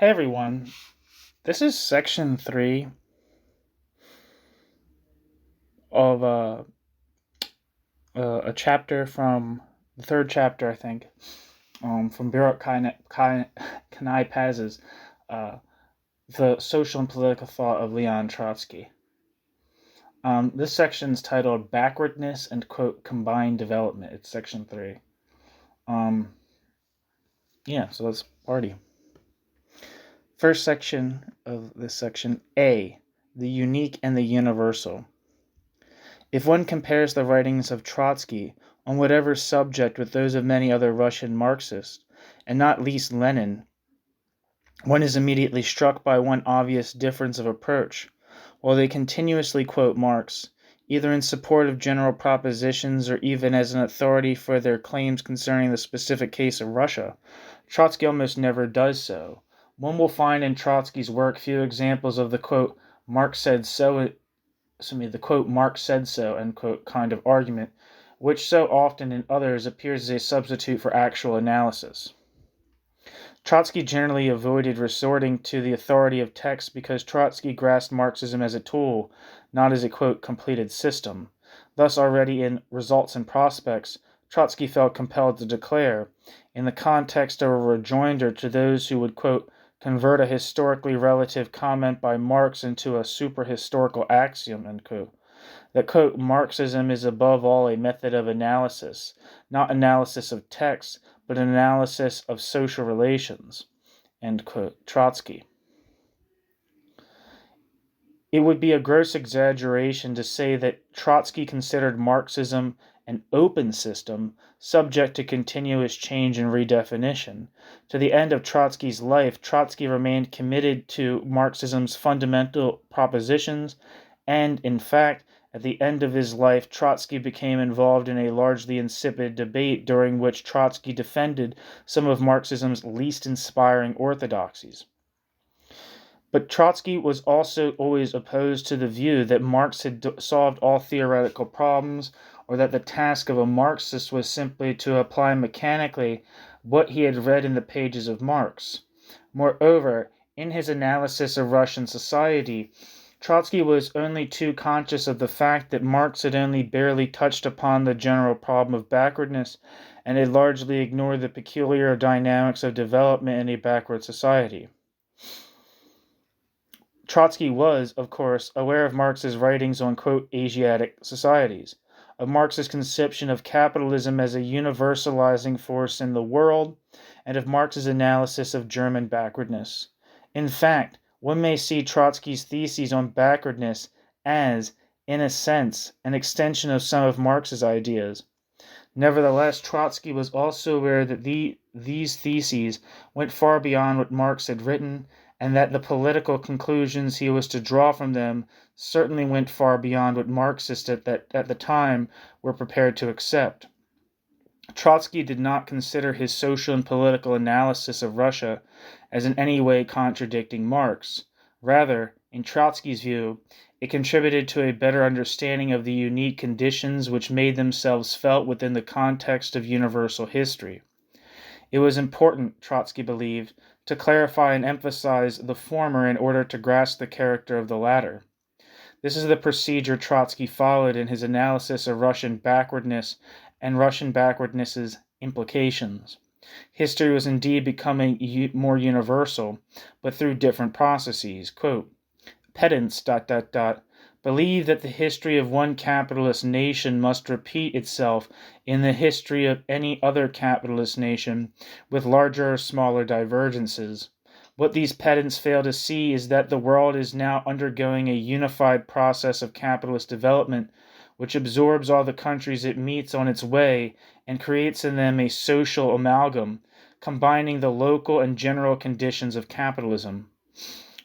Hey everyone, this is section 3 of a chapter from the third chapter, I think, from Baruch Knei-Paz's uh, The Social and Political Thought of Leon Trotsky. This section is titled Backwardness and, quote, Combined Development. It's section 3. So let's party. First section of this section, A, the unique and the universal. If one compares the writings of Trotsky on whatever subject with those of many other Russian Marxists, and not least Lenin, one is immediately struck by one obvious difference of approach. While they continuously quote Marx, either in support of general propositions or even as an authority for their claims concerning the specific case of Russia, Trotsky almost never does so. One will find in Trotsky's work few examples of the quote, Marx said so, the quote, Marx said so, end quote, kind of argument, which so often in others appears as a substitute for actual analysis. Trotsky generally avoided resorting to the authority of text because Trotsky grasped Marxism as a tool, not as a, quote, completed system. Thus, already in Results and Prospects, Trotsky felt compelled to declare, in the context of a rejoinder to those who would, quote, convert a historically relative comment by Marx into a superhistorical axiom, end quote, that, quote, Marxism is above all a method of analysis, not analysis of text, but an analysis of social relations, end quote, Trotsky. It would be a gross exaggeration to say that Trotsky considered Marxism an open system subject to continuous change and redefinition. To the end of Trotsky's life, Trotsky remained committed to Marxism's fundamental propositions, and, in fact, at the end of his life, Trotsky became involved in a largely insipid debate during which Trotsky defended some of Marxism's least inspiring orthodoxies. But Trotsky was also always opposed to the view that Marx had solved all theoretical problems, or that the task of a Marxist was simply to apply mechanically what he had read in the pages of Marx. Moreover, in his analysis of Russian society, Trotsky was only too conscious of the fact that Marx had only barely touched upon the general problem of backwardness and had largely ignored the peculiar dynamics of development in a backward society. Trotsky was, of course, aware of Marx's writings on, quote, Asiatic societies, of Marx's conception of capitalism as a universalizing force in the world, and of Marx's analysis of German backwardness. In fact, one may see Trotsky's theses on backwardness as, in a sense, an extension of some of Marx's ideas. Nevertheless, Trotsky was also aware that these theses went far beyond what Marx had written, and that the political conclusions he was to draw from them certainly went far beyond what Marxists at the time were prepared to accept. Trotsky did not consider his social and political analysis of Russia as in any way contradicting Marx. Rather, in Trotsky's view, it contributed to a better understanding of the unique conditions which made themselves felt within the context of universal history. It was important, Trotsky believed, to clarify and emphasize the former in order to grasp the character of the latter. This is the procedure Trotsky followed in his analysis of Russian backwardness and Russian backwardness's implications. History was indeed becoming more universal, but through different processes. Quote, pedants, believe that the history of one capitalist nation must repeat itself in the history of any other capitalist nation, with larger or smaller divergences. What these pedants fail to see is that the world is now undergoing a unified process of capitalist development, which absorbs all the countries it meets on its way and creates in them a social amalgam, combining the local and general conditions of capitalism.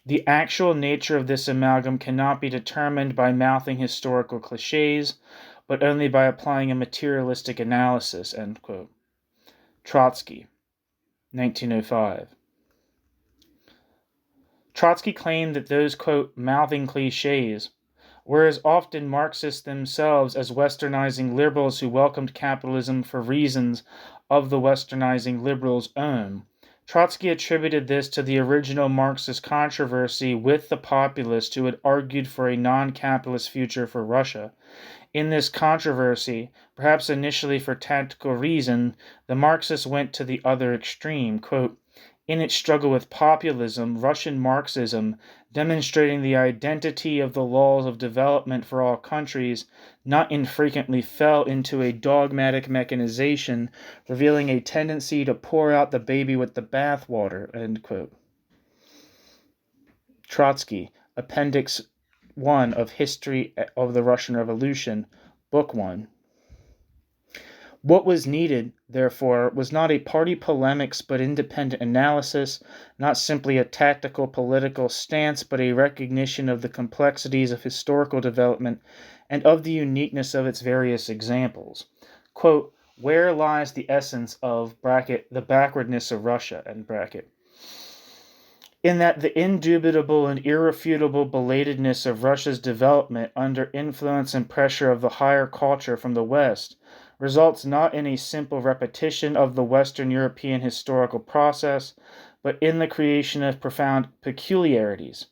The actual nature of this amalgam cannot be determined by mouthing historical cliches, but only by applying a materialistic analysis, end quote. Trotsky, 1905. Trotsky claimed that those, quote, mouthing cliches were as often Marxists themselves as westernizing liberals who welcomed capitalism for reasons of the westernizing liberals' own. Trotsky attributed this to the original Marxist controversy with the populists who had argued for a non-capitalist future for Russia. In this controversy, perhaps initially for tactical reason, the Marxists went to the other extreme. Quote, in its struggle with populism, Russian Marxism, demonstrating the identity of the laws of development for all countries, not infrequently fell into a dogmatic mechanization, revealing a tendency to pour out the baby with the bathwater. End quote. Trotsky, Appendix 1 of History of the Russian Revolution, Book 1. What was needed, therefore, was not a party polemics but independent analysis, not simply a tactical political stance but a recognition of the complexities of historical development and of the uniqueness of its various examples. Quote, where lies the essence of, the backwardness of Russia, in that the indubitable and irrefutable belatedness of Russia's development under influence and pressure of the higher culture from the West results not in a simple repetition of the Western European historical process, but in the creation of profound peculiarities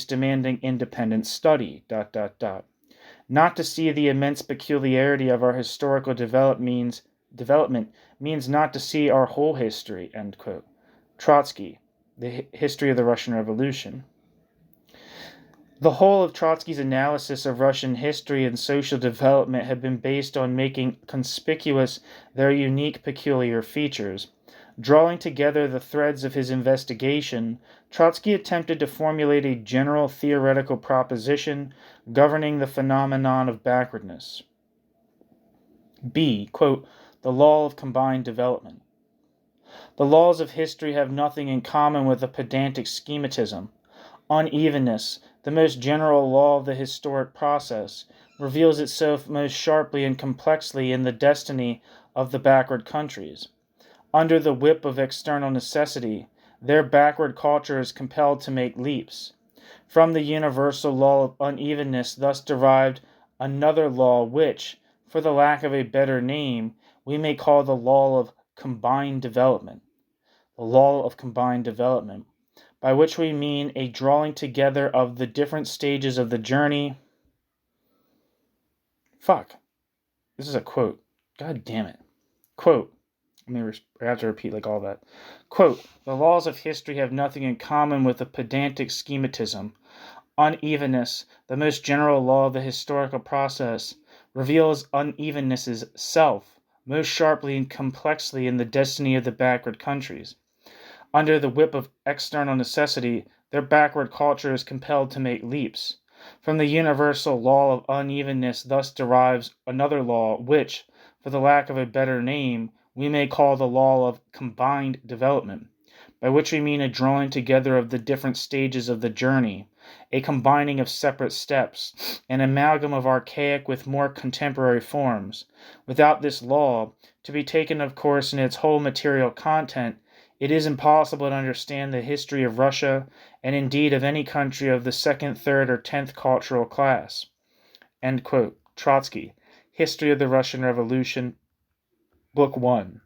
demanding independent study. Not to see the immense peculiarity of our historical development means not to see our whole history. End quote. Trotsky, The History of the Russian Revolution. The whole of Trotsky's analysis of Russian history and social development had been based on making conspicuous their unique peculiar features. Drawing together the threads of his investigation, Trotsky attempted to formulate a general theoretical proposition governing the phenomenon of backwardness. B. Quote, the law of combined development. The laws of history have nothing in common with a pedantic schematism. Unevenness, the most general law of the historic process, reveals itself most sharply and complexly in the destiny of the backward countries. Under the whip of external necessity, their backward culture is compelled to make leaps. From the universal law of unevenness thus derived another law which, for the lack of a better name, we may call the law of combined development. The law of combined development, by which we mean a drawing together of the different stages of the journey. This is a quote. God damn it. Quote. I have to repeat all that. Quote, the laws of history have nothing in common with a pedantic schematism. Unevenness, the most general law of the historical process, reveals unevenness's self most sharply and complexly in the destiny of the backward countries. Under the whip of external necessity, their backward culture is compelled to make leaps. From the universal law of unevenness thus derives another law which, for the lack of a better name, we may call the law of combined development, by which we mean a drawing together of the different stages of the journey, a combining of separate steps, an amalgam of archaic with more contemporary forms. Without this law, to be taken of course in its whole material content, it is impossible to understand the history of Russia, and indeed of any country of the second, third, or 10th cultural class. End quote. Trotsky, History of the Russian Revolution, Book 1.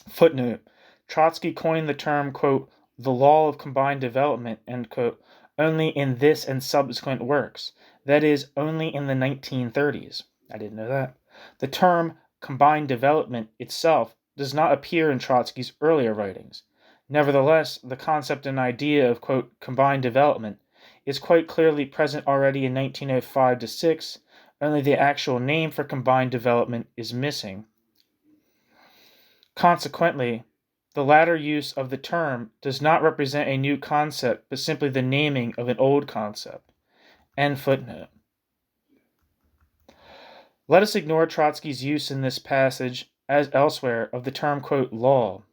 Footnote. Trotsky coined the term, quote, the law of combined development, end quote, only in this and subsequent works, that is, only in the 1930s. I didn't know that. The term combined development itself does not appear in Trotsky's earlier writings. Nevertheless, the concept and idea of, quote, combined development is quite clearly present already in 1905-6, only the actual name for combined development is missing. Consequently, the latter use of the term does not represent a new concept, but simply the naming of an old concept. End footnote. Let us ignore Trotsky's use in this passage, as elsewhere, of the term, quote, law.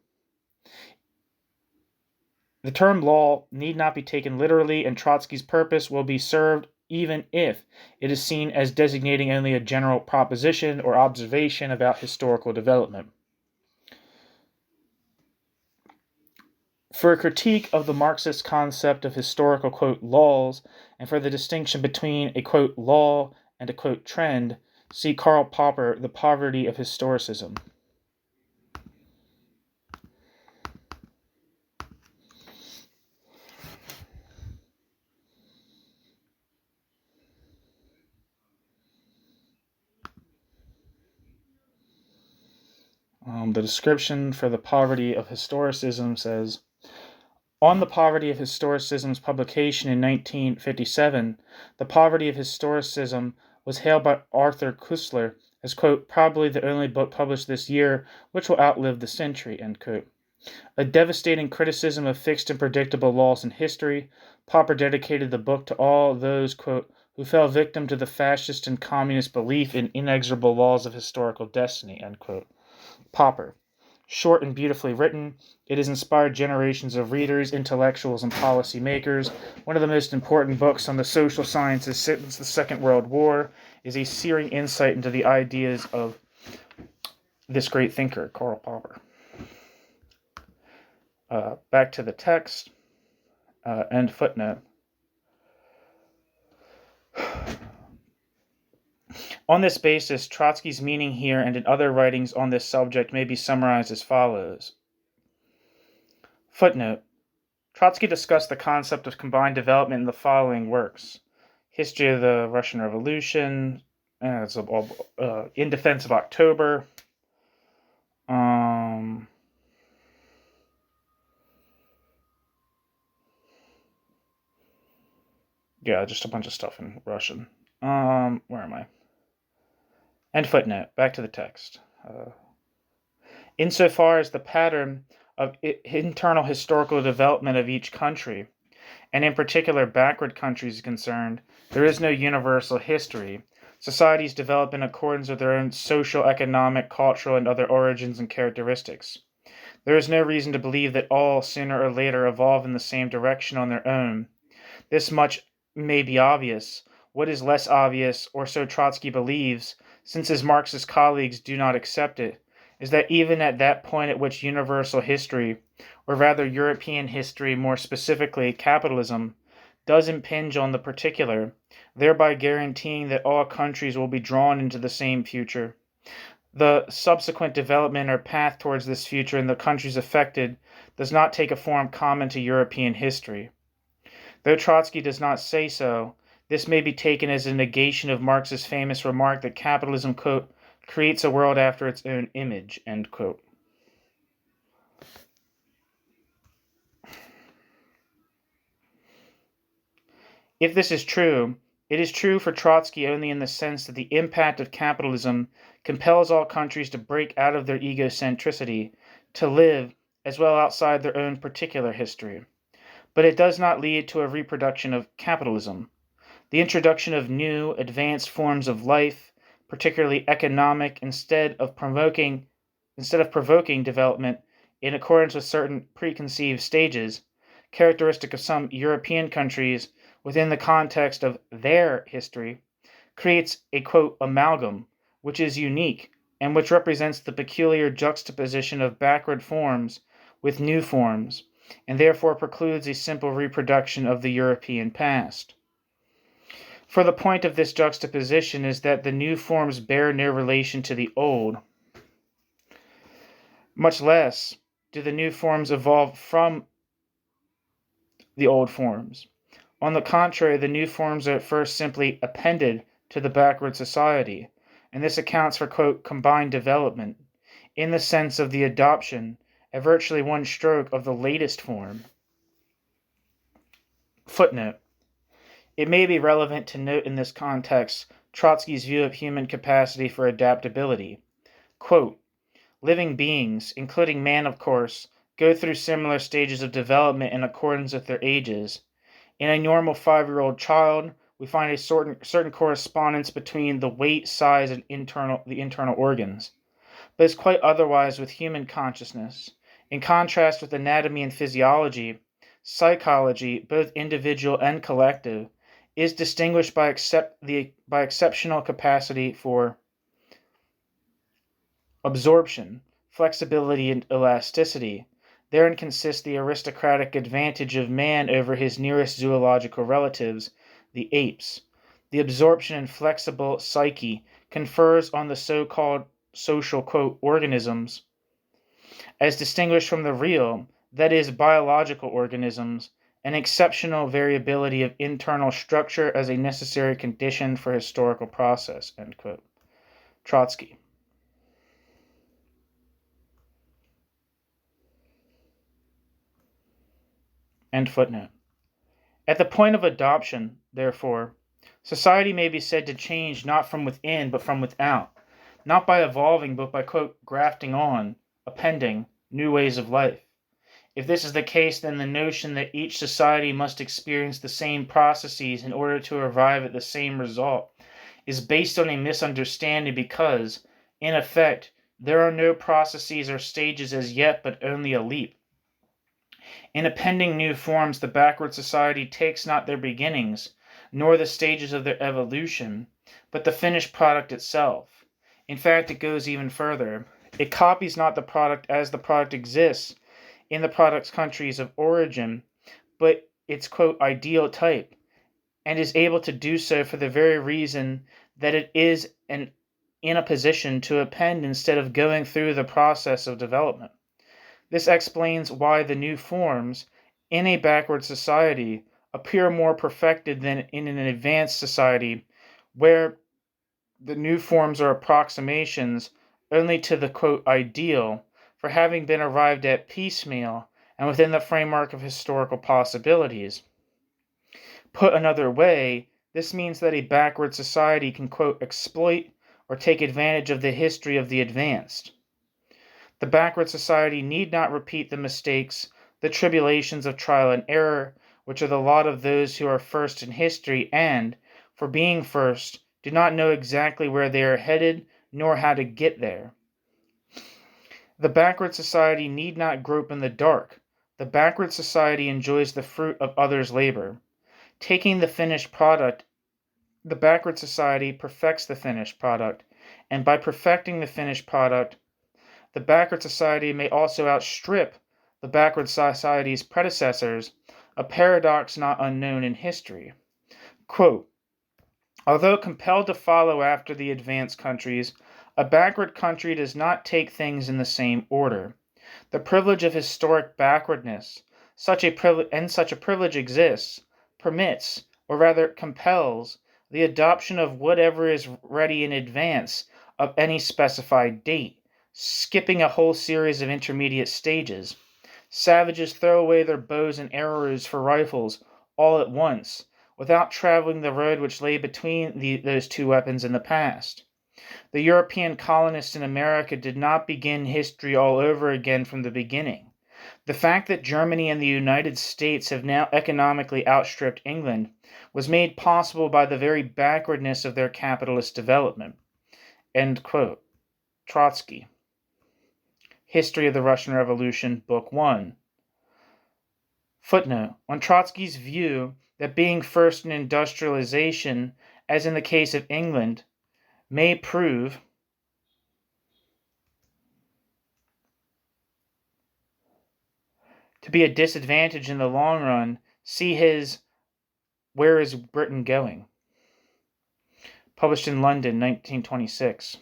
The term law need not be taken literally, and Trotsky's purpose will be served even if it is seen as designating only a general proposition or observation about historical development. For a critique of the Marxist concept of historical, quote, laws, and for the distinction between a, quote, law and a, quote, trend, see Karl Popper, The Poverty of Historicism. The description for the poverty of historicism says, on the poverty of historicism's publication in 1957, the poverty of historicism was hailed by Arthur Koestler as, quote, probably the only book published this year which will outlive the century, end quote. A devastating criticism of fixed and predictable laws in history, Popper dedicated the book to all those, quote, who fell victim to the fascist and communist belief in inexorable laws of historical destiny, end quote. Popper. Short and beautifully written, it has inspired generations of readers, intellectuals, and policymakers. One of the most important books on the social sciences since the Second World War is a searing insight into the ideas of this great thinker, Karl Popper. Back to the text, end footnote. On this basis, Trotsky's meaning here and in other writings on this subject may be summarized as follows. Footnote. Trotsky discussed the concept of combined development in the following works. History of the Russian Revolution, In Defense of October, just a bunch of stuff in Russian. Where am I? End footnote. Back to the text. Insofar as the pattern of internal historical development of each country, and in particular backward countries, is concerned, there is no universal history. Societies develop in accordance with their own social, economic, cultural, and other origins and characteristics. There is no reason to believe that all, sooner or later, evolve in the same direction on their own. This much may be obvious. What is less obvious, or so Trotsky believes, since his Marxist colleagues do not accept it, is that even at that point at which universal history, or rather European history, more specifically capitalism, does impinge on the particular, thereby guaranteeing that all countries will be drawn into the same future, the subsequent development or path towards this future in the countries affected does not take a form common to European history. Though Trotsky does not say so, this may be taken as a negation of Marx's famous remark that capitalism, quote, creates a world after its own image, end quote. If this is true, it is true for Trotsky only in the sense that the impact of capitalism compels all countries to break out of their egocentricity, to live as well outside their own particular history. But it does not lead to a reproduction of capitalism. The introduction of new, advanced forms of life, particularly economic, instead of provoking development in accordance with certain preconceived stages, characteristic of some European countries within the context of their history, creates a, quote, amalgam, which is unique and which represents the peculiar juxtaposition of backward forms with new forms, and therefore precludes a simple reproduction of the European past. For the point of this juxtaposition is that the new forms bear no relation to the old. Much less do the new forms evolve from the old forms. On the contrary, the new forms are at first simply appended to the backward society, and this accounts for, quote, combined development, in the sense of the adoption, at virtually one stroke, of the latest form. Footnote. It may be relevant to note in this context Trotsky's view of human capacity for adaptability. Quote, living beings, including man of course, go through similar stages of development in accordance with their ages. In a normal 5-year-old child, we find a certain correspondence between the weight, size, and the internal organs. But it's quite otherwise with human consciousness. In contrast with anatomy and physiology, psychology, both individual and collective, is distinguished by exceptional capacity for absorption, flexibility, and elasticity. Therein consists the aristocratic advantage of man over his nearest zoological relatives, the apes. The absorption and flexible psyche confers on the so-called social, quote, organisms, as distinguished from the real, that is, biological organisms, an exceptional variability of internal structure as a necessary condition for historical process, end quote. Trotsky. End footnote. At the point of adoption, therefore, society may be said to change not from within but from without, not by evolving but by, quote, grafting on, appending, new ways of life. If this is the case, then the notion that each society must experience the same processes in order to arrive at the same result is based on a misunderstanding because, in effect, there are no processes or stages as yet but only a leap. In appending new forms, the backward society takes not their beginnings, nor the stages of their evolution, but the finished product itself. In fact, it goes even further. It copies not the product as the product exists in the product's countries of origin, but its, quote, ideal type, and is able to do so for the very reason that it is in a position to append instead of going through the process of development. This explains why the new forms in a backward society appear more perfected than in an advanced society, where the new forms are approximations only to the, quote, ideal, for having been arrived at piecemeal and within the framework of historical possibilities. Put another way, this means that a backward society can, quote, exploit or take advantage of the history of the advanced. The backward society need not repeat the mistakes, the tribulations of trial and error, which are the lot of those who are first in history and, for being first, do not know exactly where they are headed nor how to get there. The backward society need not grope in the dark. The backward society enjoys the fruit of others' labor. Taking the finished product, the backward society perfects the finished product, and by perfecting the finished product, the backward society may also outstrip the backward society's predecessors, a paradox not unknown in history. Quote, although compelled to follow after the advanced countries, a backward country does not take things in the same order. The privilege of historic backwardness, such a privilege exists, permits, or rather compels, the adoption of whatever is ready in advance of any specified date, skipping a whole series of intermediate stages. Savages throw away their bows and arrows for rifles all at once, without traveling the road which lay between those two weapons in the past. The European colonists in America did not begin history all over again from the beginning. The fact that Germany and the United States have now economically outstripped England was made possible by the very backwardness of their capitalist development. End quote. Trotsky. History of the Russian Revolution, Book 1. Footnote. On Trotsky's view that being first in industrialization, as in the case of England, may prove to be a disadvantage in the long run, see his Where is Britain Going? Published in London, 1926.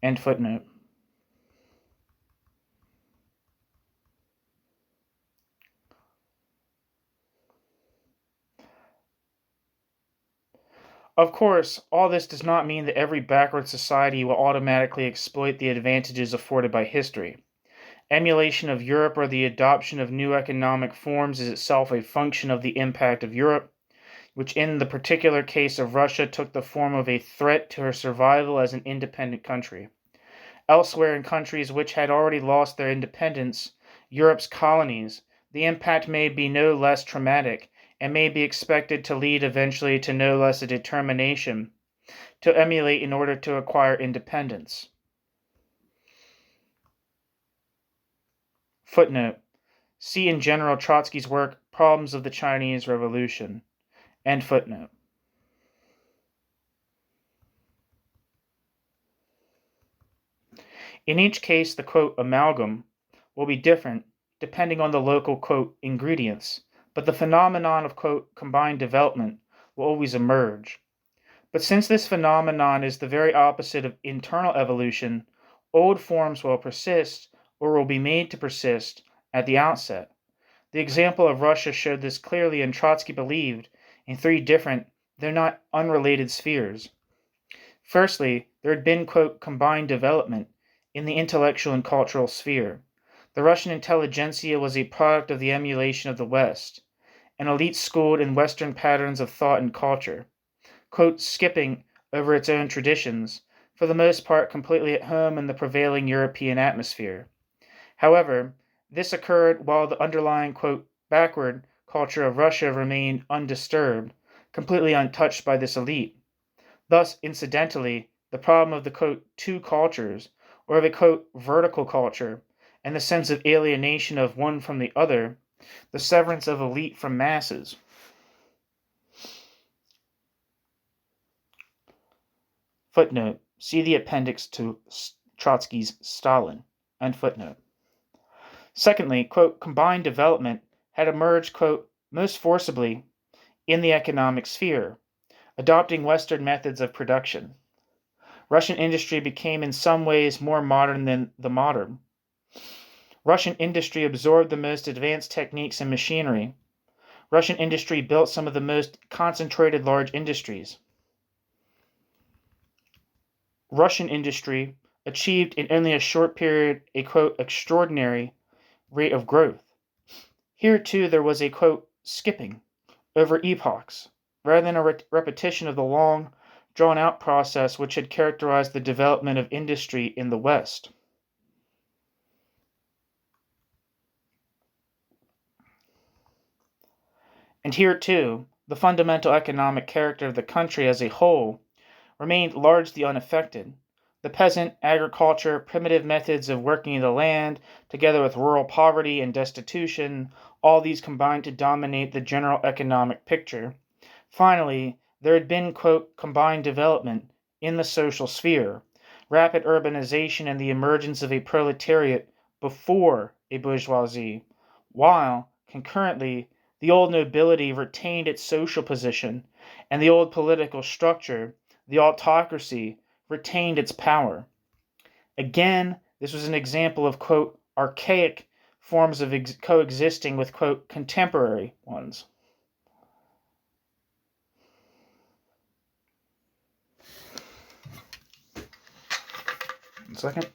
End footnote. Of course, all this does not mean that every backward society will automatically exploit the advantages afforded by history. Emulation of Europe or the adoption of new economic forms is itself a function of the impact of Europe, which in the particular case of Russia took the form of a threat to her survival as an independent country. Elsewhere, in countries which had already lost their independence, Europe's colonies, the impact may be no less traumatic and may be expected to lead eventually to no less a determination to emulate in order to acquire independence. Footnote. See in general Trotsky's work, Problems of the Chinese Revolution. End footnote. In each case, the, quote, amalgam will be different depending on the local, quote, ingredients, but the phenomenon of, quote, combined development will always emerge. But since this phenomenon is the very opposite of internal evolution, old forms will persist or will be made to persist at the outset. The example of Russia showed this clearly, and Trotsky believed in three different, though not unrelated spheres. Firstly, there had been, quote, combined development in the intellectual and cultural sphere. The Russian intelligentsia was a product of the emulation of the West, an elite schooled in Western patterns of thought and culture, quote, skipping over its own traditions, for the most part completely at home in the prevailing European atmosphere. However, this occurred while the underlying, quote, backward culture of Russia remained undisturbed, completely untouched by this elite. Thus, incidentally, the problem of the, quote, two cultures, or of a, quote, vertical culture, and the sense of alienation of one from the other, the severance of elite from masses. Footnote. See the appendix to Trotsky's Stalin. End footnote. Secondly, quote, combined development had emerged, quote, most forcibly in the economic sphere, adopting Western methods of production. Russian industry became in some ways more modern than the modern. Russian industry absorbed the most advanced techniques and machinery. Russian industry built some of the most concentrated large industries. Russian industry achieved in only a short period a, quote, extraordinary rate of growth. Here, too, there was a, quote, skipping over epochs, rather than a repetition of the long, drawn-out process which had characterized the development of industry in the West. And here, too, the fundamental economic character of the country as a whole remained largely unaffected. The peasant, agriculture, primitive methods of working the land, together with rural poverty and destitution, all these combined to dominate the general economic picture. Finally, there had been, quote, combined development in the social sphere, rapid urbanization and the emergence of a proletariat before a bourgeoisie, while, concurrently, the old nobility retained its social position, and the old political structure, the autocracy, retained its power. Again, this was an example of, quote, archaic forms of coexisting with, quote, contemporary ones. One second.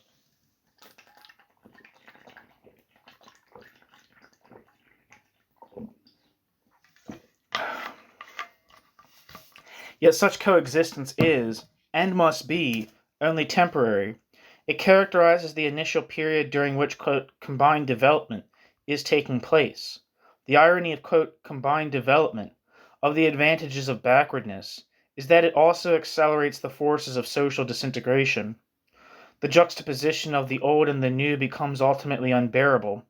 Yet such coexistence is, and must be, only temporary. It characterizes the initial period during which, quote, combined development is taking place. The irony of, quote, combined development, of the advantages of backwardness, is that it also accelerates the forces of social disintegration. The juxtaposition of the old and the new becomes ultimately unbearable,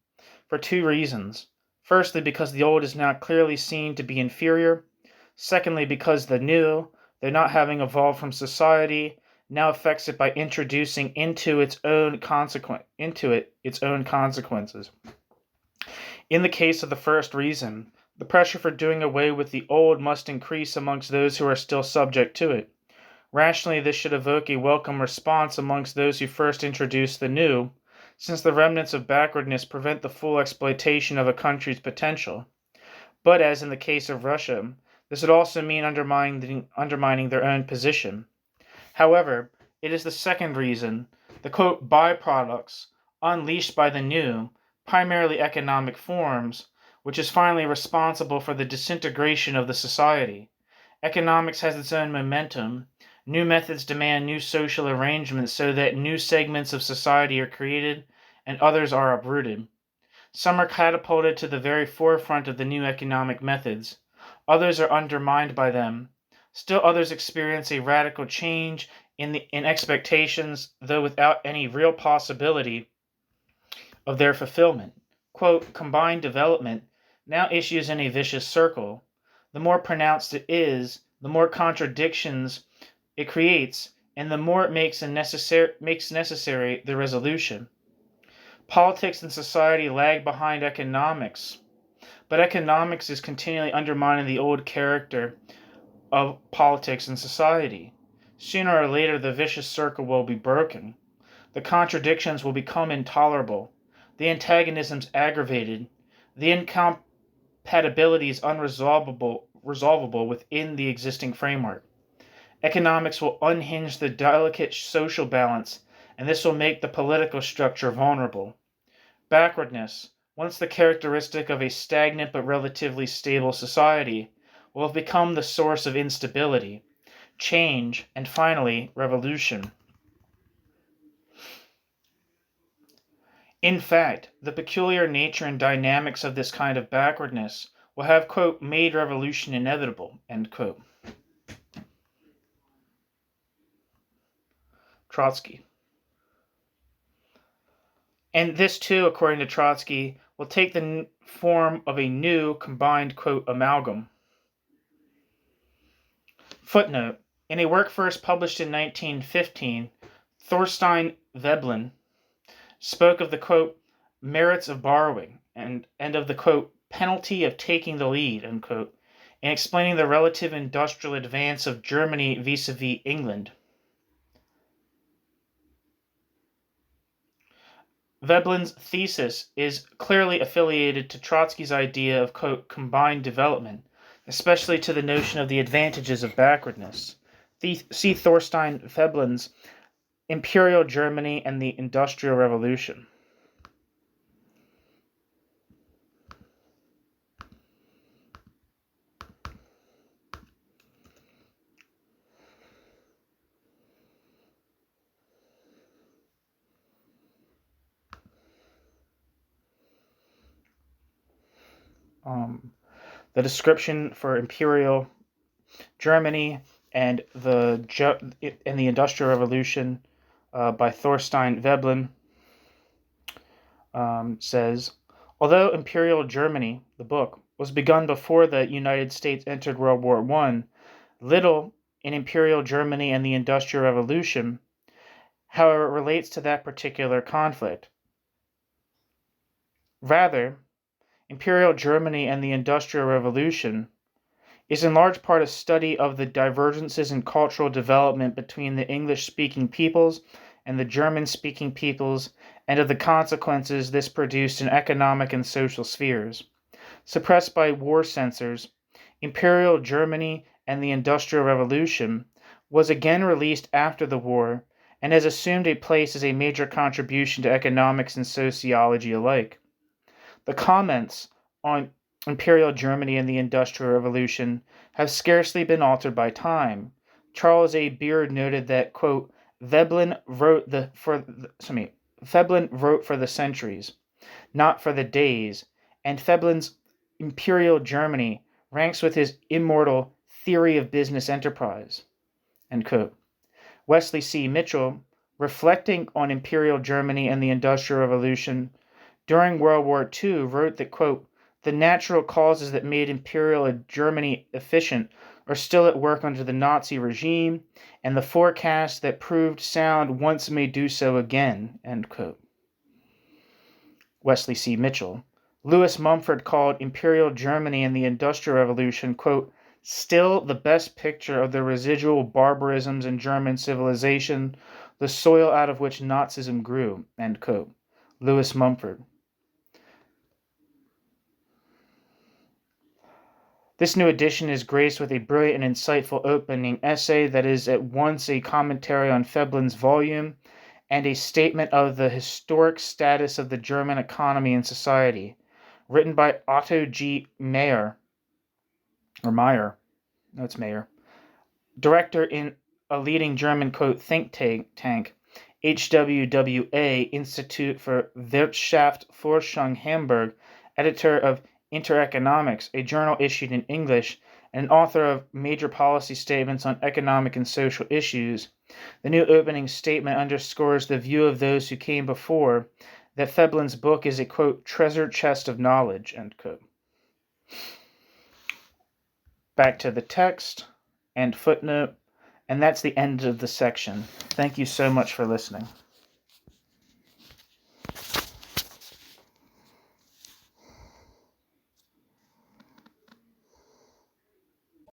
for two reasons. Firstly, because the old is now clearly seen to be inferior. Secondly, because the new, though not having evolved from society, now affects it by introducing into its own consequences. In the case of the first reason, the pressure for doing away with the old must increase amongst those who are still subject to it. Rationally, this should evoke a welcome response amongst those who first introduced the new, since the remnants of backwardness prevent the full exploitation of a country's potential. But as in the case of Russia, this would also mean undermining their own position. However, it is the second reason, the, quote, byproducts unleashed by the new, primarily economic forms, which is finally responsible for the disintegration of the society. Economics has its own momentum. New methods demand new social arrangements so that new segments of society are created and others are uprooted. Some are catapulted to the very forefront of the new economic methods. Others are undermined by them. Still others experience a radical change in expectations, though without any real possibility of their fulfillment. Quote, combined development now issues in a vicious circle. The more pronounced it is, the more contradictions it creates, and the more it makes necessary the resolution. Politics and society lag behind economics, but economics is continually undermining the old character of politics and society. Sooner or later, the vicious circle will be broken. The contradictions will become intolerable, the antagonisms aggravated, the incompatibilities unresolvable within the existing framework. Economics will unhinge the delicate social balance, and this will make the political structure vulnerable. Backwardness, once the characteristic of a stagnant but relatively stable society, will have become the source of instability, change, and finally, revolution. In fact, the peculiar nature and dynamics of this kind of backwardness will have, quote, made revolution inevitable, end quote. Trotsky. And this, too, according to Trotsky, will take the form of a new, combined, quote, amalgam. Footnote. In a work first published in 1915, Thorstein Veblen spoke of the, quote, merits of borrowing and of the, quote, penalty of taking the lead, unquote, in explaining the relative industrial advance of Germany vis-a-vis England. Veblen's thesis is clearly affiliated to Trotsky's idea of, quote, combined development, especially to the notion of the advantages of backwardness. See Thorstein Veblen's Imperial Germany and the Industrial Revolution. The description for Imperial Germany and the Industrial Revolution by Thorstein Veblen says, although Imperial Germany, the book, was begun before the United States entered World War I, little in Imperial Germany and the Industrial Revolution, however, relates to that particular conflict. Rather, Imperial Germany and the Industrial Revolution is in large part a study of the divergences in cultural development between the English-speaking peoples and the German-speaking peoples, and of the consequences this produced in economic and social spheres. Suppressed by war censors, Imperial Germany and the Industrial Revolution was again released after the war and has assumed a place as a major contribution to economics and sociology alike. The comments on Imperial Germany and the Industrial Revolution have scarcely been altered by time. Charles A. Beard noted that, quote, Veblen wrote for the centuries, not for the days, and Veblen's Imperial Germany ranks with his immortal theory of business enterprise, end quote. Wesley C. Mitchell, reflecting on Imperial Germany and the Industrial Revolution during World War II, wrote that, quote, the natural causes that made Imperial Germany efficient are still at work under the Nazi regime, and the forecasts that proved sound once may do so again, end quote. Wesley C. Mitchell. Lewis Mumford called Imperial Germany and the Industrial Revolution, quote, still the best picture of the residual barbarisms in German civilization, the soil out of which Nazism grew, end quote. Lewis Mumford. This new edition is graced with a brilliant and insightful opening essay that is at once a commentary on Veblen's volume and a statement of the historic status of the German economy and society, written by Otto G. Meyer, director in a leading German, quote, think tank, HWWA, Institute for Wirtschaftsforschung Hamburg, editor of Intereconomics, a journal issued in English, and an author of major policy statements on economic and social issues. The new opening statement underscores the view of those who came before that Veblen's book is a, quote, treasure chest of knowledge, end quote. Back to the text and footnote, and that's the end of the section. Thank you so much for listening.